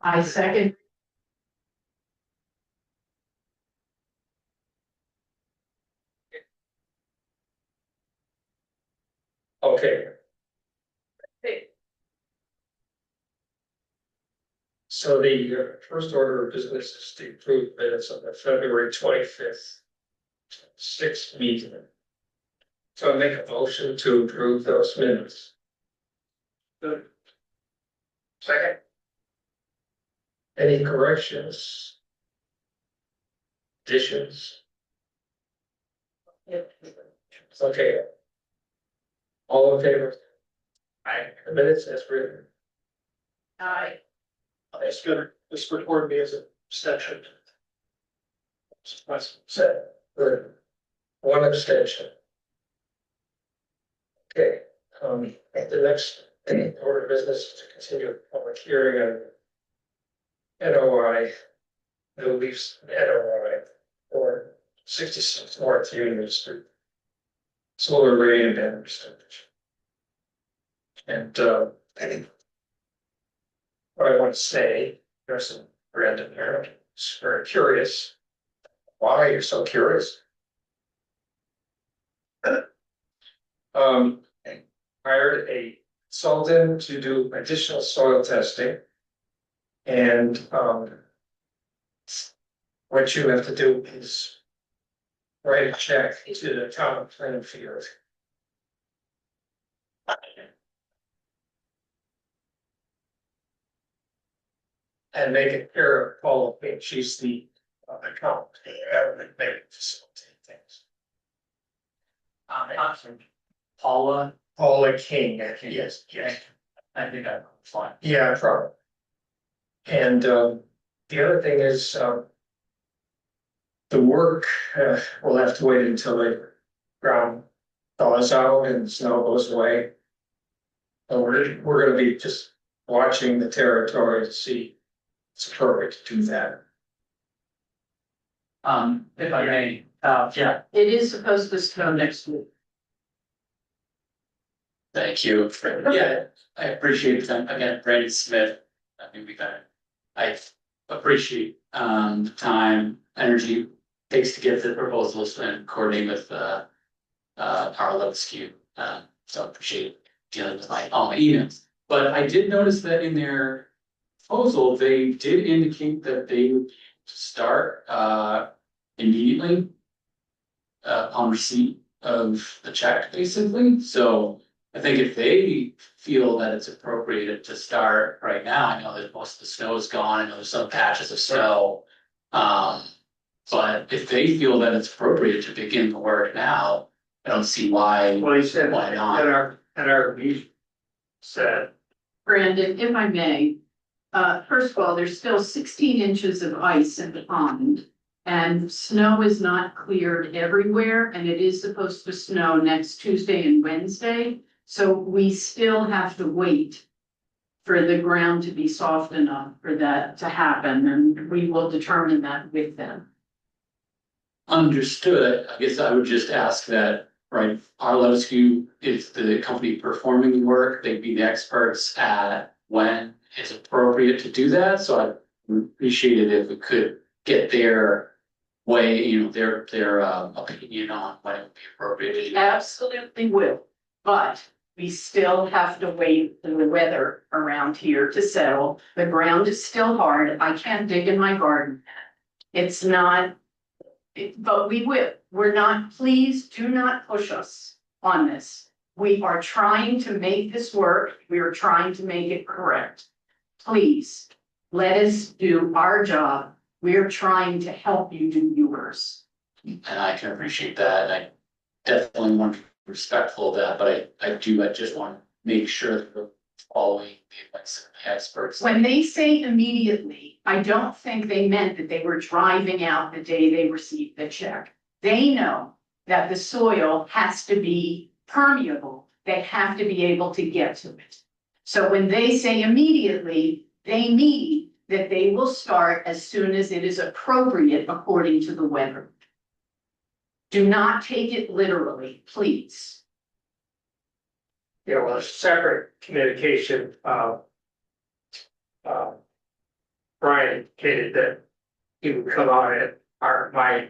I second. Okay. So the first order of business is to approve minutes of the February 25th, 6th meeting. So I make a motion to approve those minutes. Good. Second. Any corrections? Additions? Okay. All in favor? Aye. The minutes as written. Aye. That's good. This record me as a abstention. That's said. Good. One abstention. Okay, the next order of business is to continue the public hearing on NOI, no lease NOI, or 66 North Union Street. Solar array and battery storage. And what I want to say, there's some Brandon here, who's very curious. Why you're so curious? Hired a consultant to do additional soil testing. And what you have to do is write a check to the town of Plainfield. And make it clear of Paula, she's the accountant, maybe facilitate things. Paula King, I think. Yes. I think I'm fine. Yeah, probably. And the other thing is the work we'll have to wait until the ground thaws out and the snow goes away. So we're going to be just watching the territory to see it's appropriate to do that. If I may, yeah. It is supposed to snow next week. Thank you. Yeah, I appreciate that. Again, Brandon Smith. I think I appreciate the time, energy it takes to get the proposals and coordinate with our Levesque. So appreciate dealing with my all my emails. But I did notice that in their proposal, they did indicate that they would start immediately upon receipt of the check, basically. So I think if they feel that it's appropriate to start right now, I know that most of the snow is gone. I know there's some patches of snow. But if they feel that it's appropriate to begin the work now, I don't see why. Well, he said why not? at our meeting said. Brandon, if I may, first of all, there's still 16 inches of ice in the pond. And snow is not cleared everywhere, and it is supposed to snow next Tuesday and Wednesday. So we still have to wait for the ground to be soft enough for that to happen, and we will determine that with them. Understood. I guess I would just ask that, right, our Levesque is the company performing the work. They'd be the experts at when it's appropriate to do that. So I would appreciate it if we could get their way, their opinion on when it would be appropriate to do that. Absolutely will, but we still have to wait for the weather around here to settle. The ground is still hard. I can't dig in my garden. It's not, but we will. We're not, please do not push us on this. We are trying to make this work. We are trying to make it correct. Please, let us do our job. We're trying to help you do yours. And I can appreciate that. I definitely want to be respectful of that, but I just want to make sure that we're following the advice of the experts. When they say immediately, I don't think they meant that they were driving out the day they received the check. They know that the soil has to be permeable. They have to be able to get to it. So when they say immediately, they mean that they will start as soon as it is appropriate according to the weather. Do not take it literally, please. Yeah, well, a separate communication Brian indicated that he would come out at my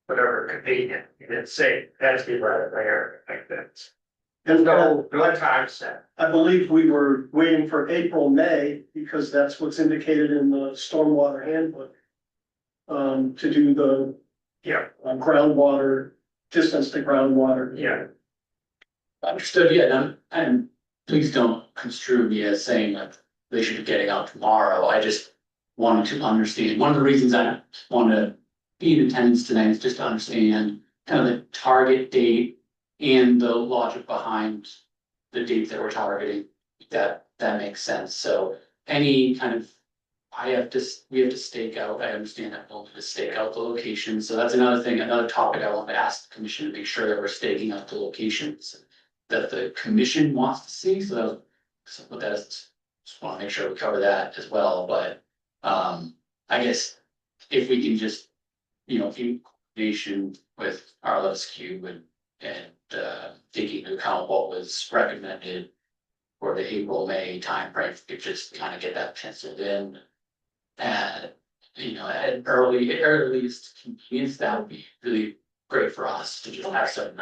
whatever convenient, he didn't say, that's be right there, like that. There's no time set. I believe we were waiting for April, May, because that's what's indicated in the stormwater handbook. To do the Yeah, groundwater, distance to groundwater. yeah, Understood, yeah, and please don't construe me as saying that they should be getting out tomorrow. I just wanted to understand. One of the reasons I want to be in attendance tonight is just to understand kind of the target date and the logic behind the date that we're targeting. That makes sense. So any kind of, we have to stake out, I understand that we'll need to stake out the location. So that's another thing, another topic I want to ask the commission to make sure that we're staking out the locations that the commission wants to see. So what that is, just want to make sure we cover that as well. But I guess if we can just, in coordination with RLSQ and taking into account what was recommended for the April, May timeframe, if we could just kind of get that penciled in. And, at earliest convenience, that would be really great for us to just have some,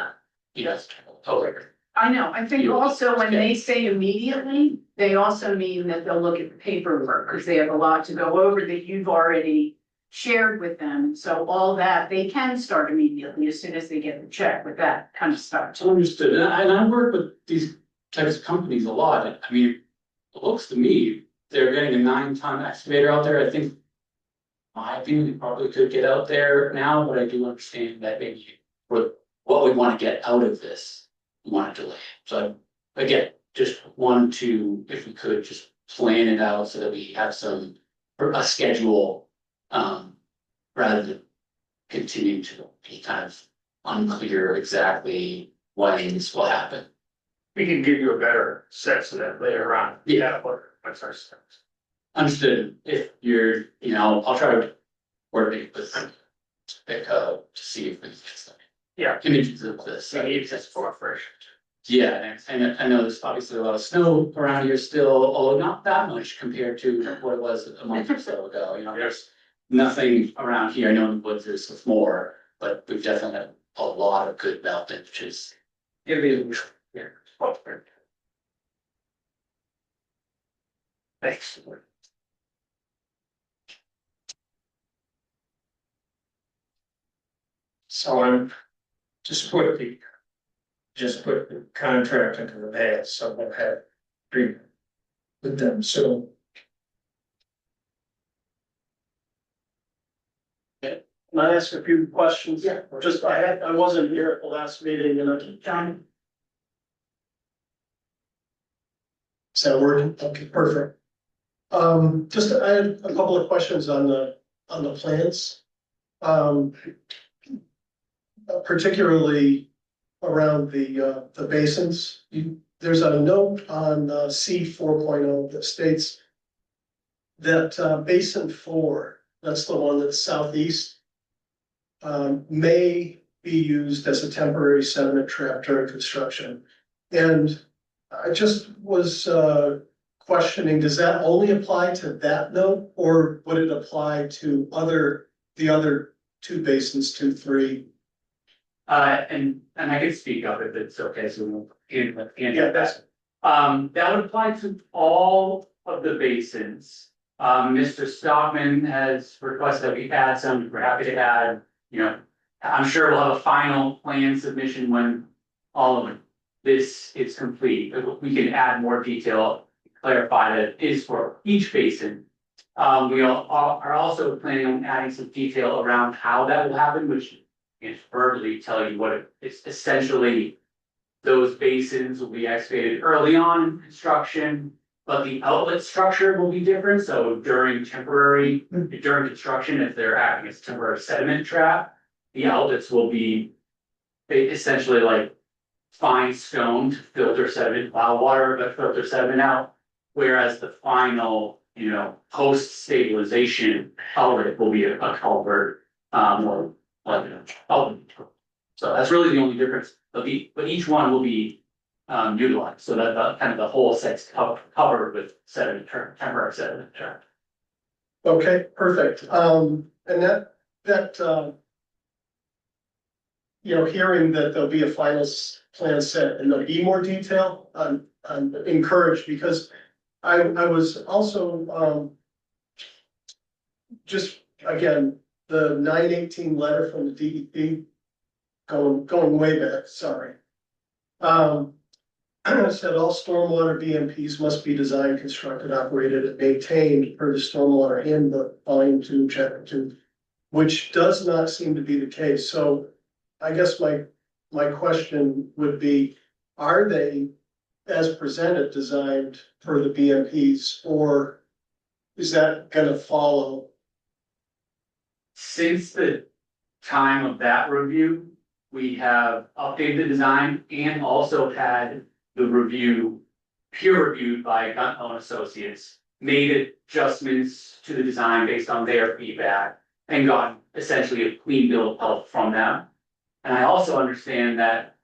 over. I know, I think also when they say immediately, they also mean that they'll look at the paperwork, because they have a lot to go over that you've already shared with them, so all that, they can start immediately as soon as they get the check with that kind of stuff. Understood, and I work with these types of companies a lot. I mean, it looks to me, they're getting a 9-ton excavator out there. I think, my opinion, they probably could get out there now, but I do understand that maybe for what we want to get out of this, we want to delay. So again, just wanted to, if we could, just plan it out so that we have a schedule, rather than continue to be kind of unclear exactly when this will happen. we can give you a better sense of that later on. Yeah. What's our steps? Understood. If you're, I'll try to coordinate with Pico to see if we can get some Yeah. images of this. We need this for first. Yeah, and I know there's obviously a lot of snow around here still, although not that much compared to what it was a month or so ago. There's nothing around here. I know in the woods there's more, but we've definitely had a lot of good melting, which is Give me yeah. Thanks. So I'm just put the contract into the mail, so we'll have agreement with them soon. Can I ask a few questions? Yeah. Just, I wasn't here at the last meeting and John, is that working? Okay, perfect. I had a couple of questions on the plans. Particularly around the basins. There's a note on C 4.0 that states that basin 4, that's the one that's southeast, may be used as a temporary sediment trap during construction. And I just was questioning, does that only apply to that note, or would it apply to the other two basins, 2, 3? and I can speak up if it's okay, so we'll get Yeah, that's. that would apply to all of the basins. Mr. Stockman has requested that we add some, we're happy to add, I'm sure we'll have a final plan submission when all of this is complete. We can add more detail, clarify that it is for each basin. We are also planning on adding some detail around how that will happen, which is verbally tell you what it's essentially. Those basins will be excavated early on in construction, but the outlet structure will be different. So during construction, if they're acting as temporary sediment trap, the outlets will be essentially like fine stone to filter sediment, allow water, but filter sediment out. Whereas the final, post stabilization outlet will be a culvert, or like so that's really the only difference. But each one will be utilized, so that kind of the whole set's covered with sediment, temporary sediment trap. Okay, perfect. And that, you know, hearing that there'll be a final plan set and there'll be more detail, I'm encouraged because I was also, just, again, the 9/18 letter from the DEP, going way back, sorry. Said all stormwater BMPs must be designed, constructed, operated, and maintained per the stormwater handbook, volume 2, chapter 2, which does not seem to be the case. So I guess my question would be, are they, as presented, designed per the BMPs, or is that gonna follow? Since the time of that review, we have updated the design and also had the review peer reviewed by Guntho and Associates, made adjustments to the design based on their feedback and got essentially a clean bill of health from them. And I also understand that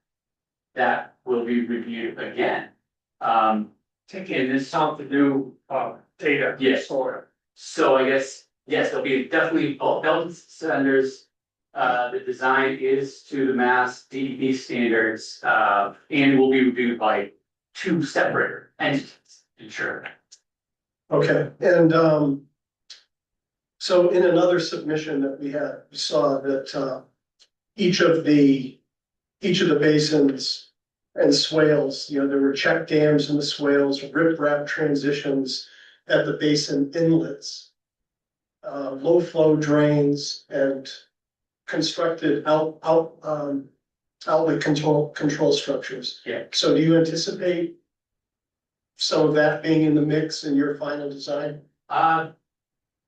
that will be reviewed again. Taking this out the new, data. Yes. Sort of. So I guess, yes, there'll be definitely belt and suspenders. The design is to the Mass DEP standards, and will be reviewed by 2 separate entities, ensure. Okay, and so in another submission that we had, we saw that each of the basins and swales, you know, there were check dams in the swales, riprap transitions at the basin inlets, low flow drains, and constructed outlet control structures. Yeah. So do you anticipate some of that being in the mix in your final design?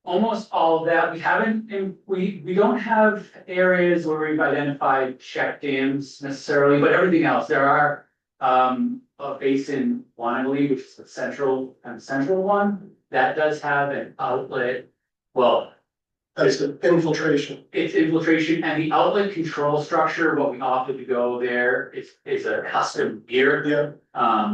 Almost all of that, we haven't, and we don't have areas where we've identified check dams necessarily, but everything else, there are. A basin one, I believe, which is the central one, that does have an outlet. Well, That's an infiltration. it's infiltration and the outlet control structure, what we opted to go there is a custom gear. Yeah,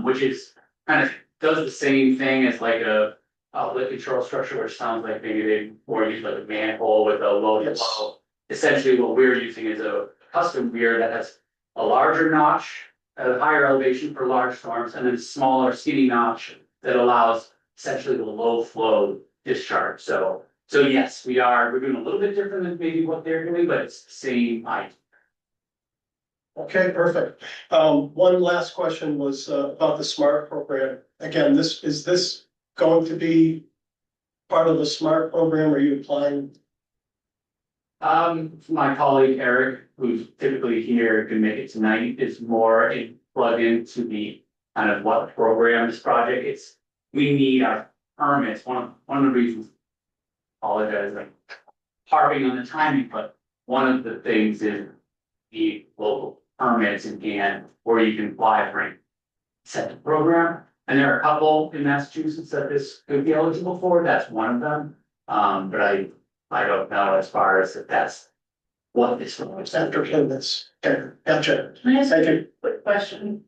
Which is kind of does the same thing as like a outlet control structure, which sounds like maybe they more use like a manhole with a low Yes. flow. Essentially, what we're using is a custom gear that has a larger notch at a higher elevation for large storms, and then a smaller skinny notch that allows essentially the low flow discharge. So yes, we're doing a little bit different than maybe what they're doing, but it's the same idea. okay, perfect. One last question was about the SMART program. Again, is this going to be part of the SMART program? Are you applying? My colleague Eric, who's typically here, can make it tonight, is more plugged into the kind of what program this project is. We need our permits, one of the reasons, apologize, like harping on the timing, but one of the things is the local permits in hand where you can apply for a set program. And there are a couple in Massachusetts that this could be eligible for, that's one of them. But I don't know as far as if that's what this was. After payments. Okay, gotcha. Can I ask Thank you you. a quick question?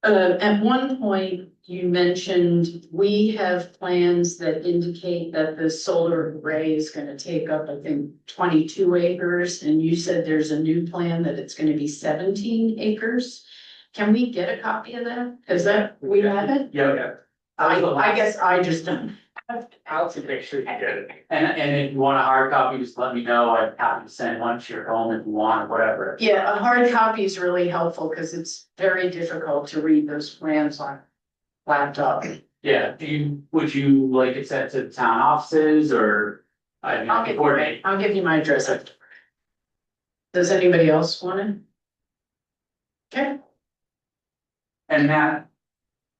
At one point, you mentioned we have plans that indicate that the solar array is gonna take up, I think, 22 acres, and you said there's a new plan that it's gonna be 17 acres. Can we get a copy of that? Cause that, we have it? Yeah. I guess I just don't. I'll make sure you get it. And if you want a hard copy, just let me know, I'm happy to send one to your home if you want, or whatever. Yeah, a hard copy is really helpful because it's very difficult to read those plans on laptop. Yeah, would you like it sent to the town offices, or? I mean, I can coordinate. I'll give you my address. Does anybody else want it? Okay. And that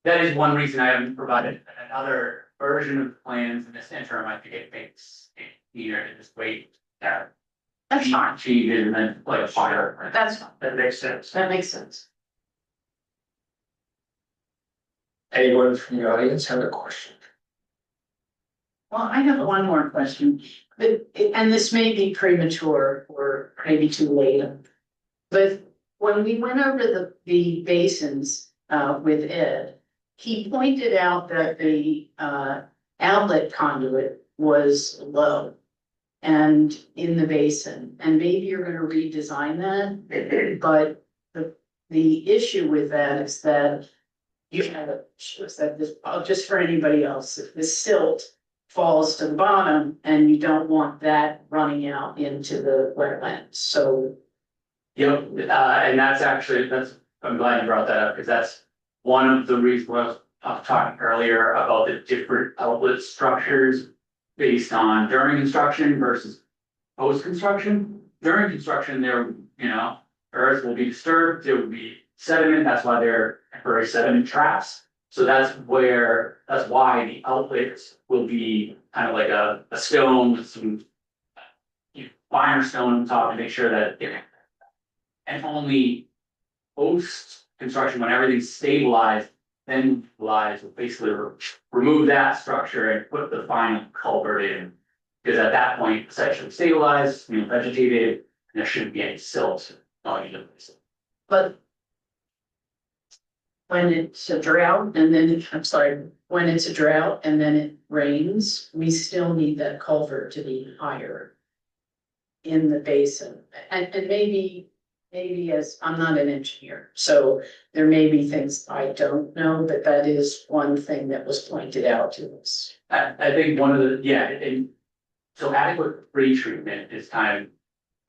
is one reason I haven't provided another version of the plans in this interim. I think it makes it easier to just wait. That's fine. Change it and then like a fire. That's fine. That makes sense. That makes sense. Anyone from the audience have a question? Well, I have one more question, and this may be premature or maybe too late. But when we went over the basins with Ed, he pointed out that outlet conduit was low and in the basin, and maybe you're gonna redesign that, but the issue with that is that you have, said this, just for anybody else, if the silt falls to the bottom and you don't want that running out into the wetlands, so. Yep, and that's actually, I'm glad you brought that up, because that's one of the reasons I was talking earlier about the different outlet structures based on during construction versus post-construction. During construction, there, earth will be disturbed, there will be sediment, that's why they're temporary sediment traps. So that's why the outlets will be kind of like a stone with some finer stone on top to make sure that and only post construction, when everything's stabilized, then lies will basically remove that structure and put the final culvert in. Because at that point, the site should be stabilized, vegetated, and there shouldn't be any silt going into the site. But when it's a drought and then, when it's a drought and then it rains, we still need that culvert to be higher in the basin. And maybe as, I'm not an engineer, so there may be things I don't know, but that is one thing that was pointed out to us. I think one of the, and so adequate pre-treatment is kind of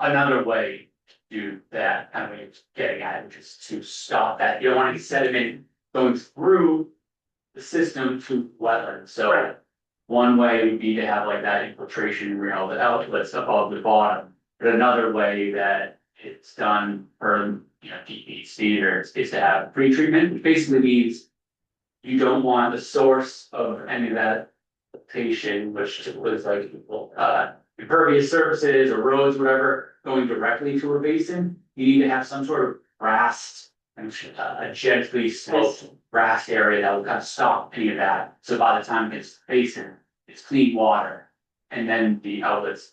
another way to do that, kind of what you're getting at, which is to stop that. You don't want any sediment going through the system to wetlands. So Right. One way would be to have like that infiltration, the outlets above the bottom. But another way that it's done per, DEP standards is to have pre-treatment, which basically means you don't want the source of any of that siltation, which was like impervious surfaces or roads, whatever, going directly to a basin. You need to have some sort of grass and a gently sloped grass area that will kind of stop any of that. So by the time it gets to the basin, it's clean water. And then the outlets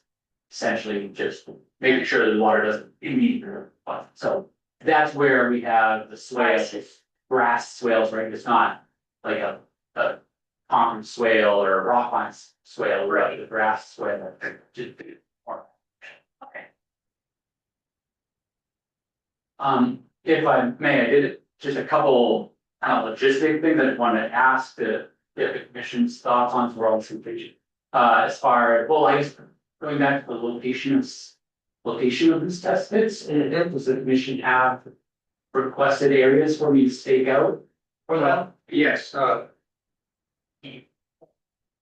essentially just making sure that the water doesn't immediately. So that's where we have the swales, grass swales, right? It's not like a common swale or a rockline swale, right? The grass swale. Okay. If I may, I did just a couple logistic things I wanted to ask to get the commission's thoughts on for all this information. As far as, well, I guess going back to the location of these test pits, does the commission have requested areas for me to stake out for that? Yes,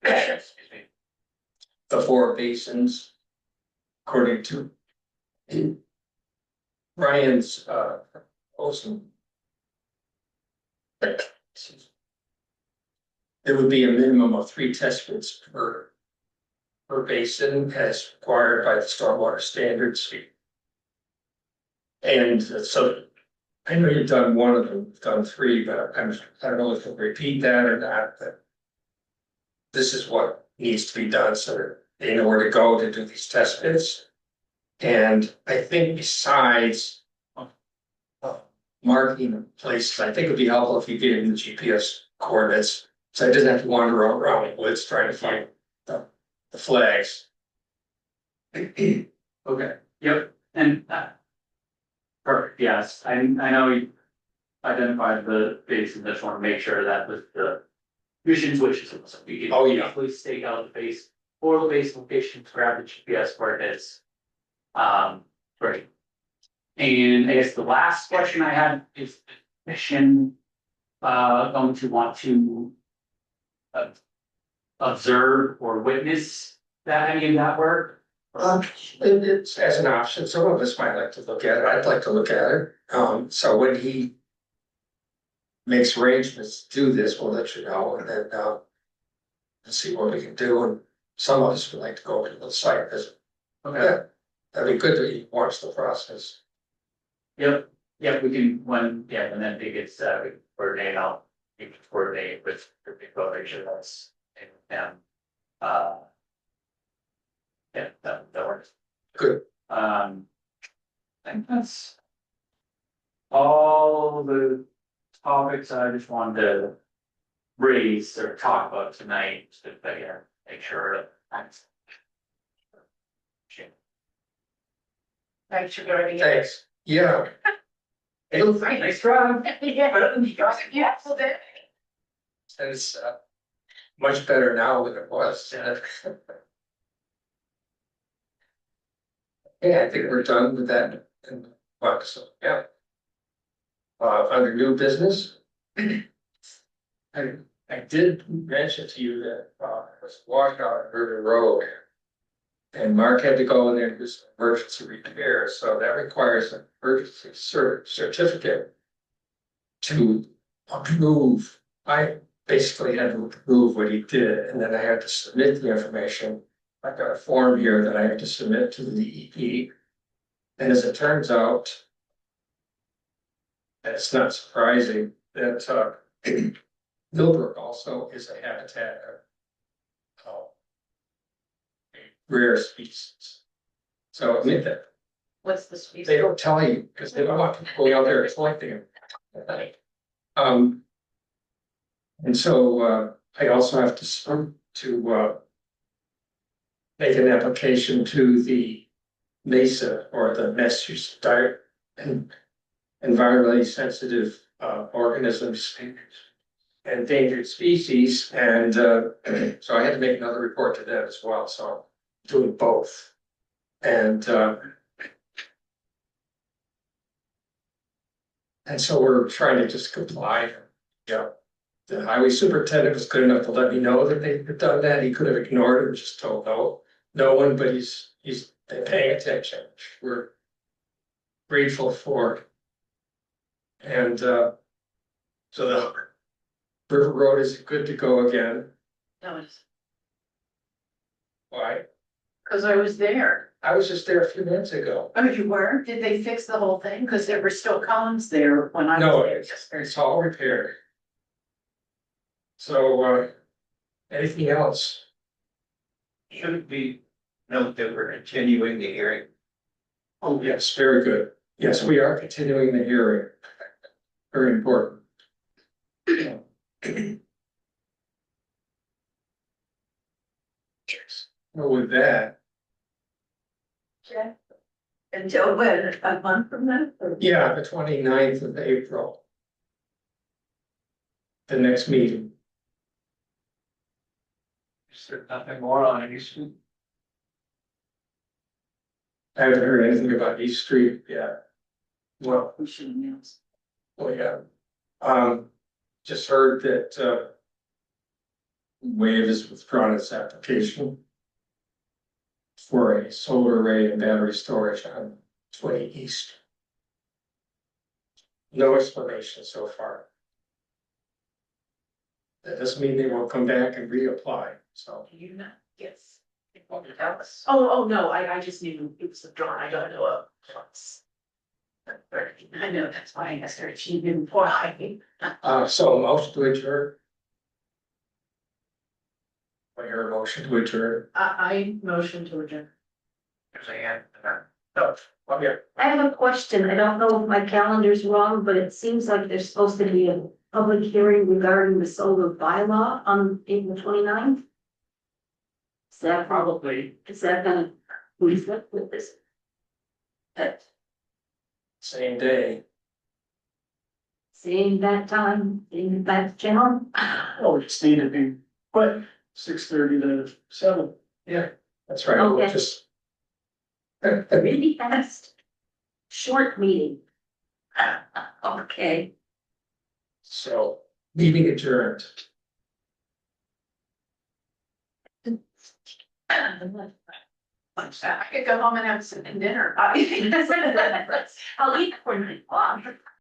Excuse me. the four basins, according to Ryan's, proposal. There would be a minimum of 3 test pits per basin as required by the stormwater standards. And so I know you've done one of them, you've done 3, but I don't know if you'll repeat that or not, but this is what needs to be done so that they know where to go to do these test pits. And I think besides marking places, I think it'd be helpful if you gave him the GPS coordinates, so I didn't have to wander around the woods trying to find the flags. Okay, yep, and perfect, yes, I know you identified the basin, just want to make sure that was the commission's wishes, so we can easily stake out the base or the base location, grab the GPS coordinates. Great. And I guess the last question I had is the commission going to want to observe or witness any of that work? It's as an option, some of us might like to look at it, I'd like to look at it, so when he makes arrangements to do this, we'll let you know, and then and see what we can do, and some of us would like to go to the site visit. Okay. That'd be good to watch the process. Yep, we can, when that big gets, we can coordinate out, we can coordinate with the big coalition that's, and, that works. Good. I think that's all the topics I just wanted to raise or talk about tonight, to make sure that. Thanks for going. Thanks, yeah. Nice job. Yeah. Yeah, well, then. It's much better now than it was. Yeah, I think we're done with that. And what, so, yeah. Under new business. I did mention to you that I was walking on River Road. And Mark had to go in there and do some emergency repair, so that requires an emergency certificate. To approve, I basically had to approve what he did, and then I had to submit the information. I've got a form here that I have to submit to the DEP. And as it turns out. And it's not surprising that Millbrook also is a habitat of a rare species. So I mean that What's the speed? they don't tell you because they don't want people going out there collecting them. And so I also have to make an application to the MESA or the Massachusetts Diet and Environmentally Sensitive Organisms and Endangered Species, and so I had to make another report to them as well. So I'm doing both, and so we're trying to just comply. Yeah, the highway superintendent was good enough to let me know that they had done that. He could have ignored it and just told no one, but he's paying attention. We're grateful for. And so the River Road is good to go again. No, it's, Why? cause I was there. I was just there a few minutes ago. Oh, you were? Did they fix the whole thing? Cause there were still columns there when I No, was there. it's all repaired. So anything else? Should we note that we're continuing the hearing? Oh, yes, very good. Yes, we are continuing the hearing. Very important. Well, with that, Okay. Until when? A month from now? Or- yeah, the 29th of April. The next meeting. Is there nothing more on any street? I haven't heard anything about East Street yet. Well, We should announce. well, yeah. Just heard that Wave has withdrawn its application for a solar array and battery storage on 20 East. No explanation so far. That doesn't mean they won't come back and reapply, so. Do you not? Yes. Oh, no, I just knew it was a drawing. I don't know. I know, that's why I asked her if she didn't apply. So motion to adjourn. I hear a motion to adjourn. I motion to adjourn. There's a hand. No, oh, yeah. I have a question. I don't know if my calendar's wrong, but it seems like there's supposed to be a public hearing regarding the solar bylaw on April 29th. Probably. Is that gonna conflict with this? Same day. Same that time, same that channel? Oh, we just need to be quick, 6:30 to 7. Yeah, that's right. We'll Okay. just. Really fast. Short meeting. Okay. So, meeting adjourned. I could go home and have some dinner. I'll eat for you.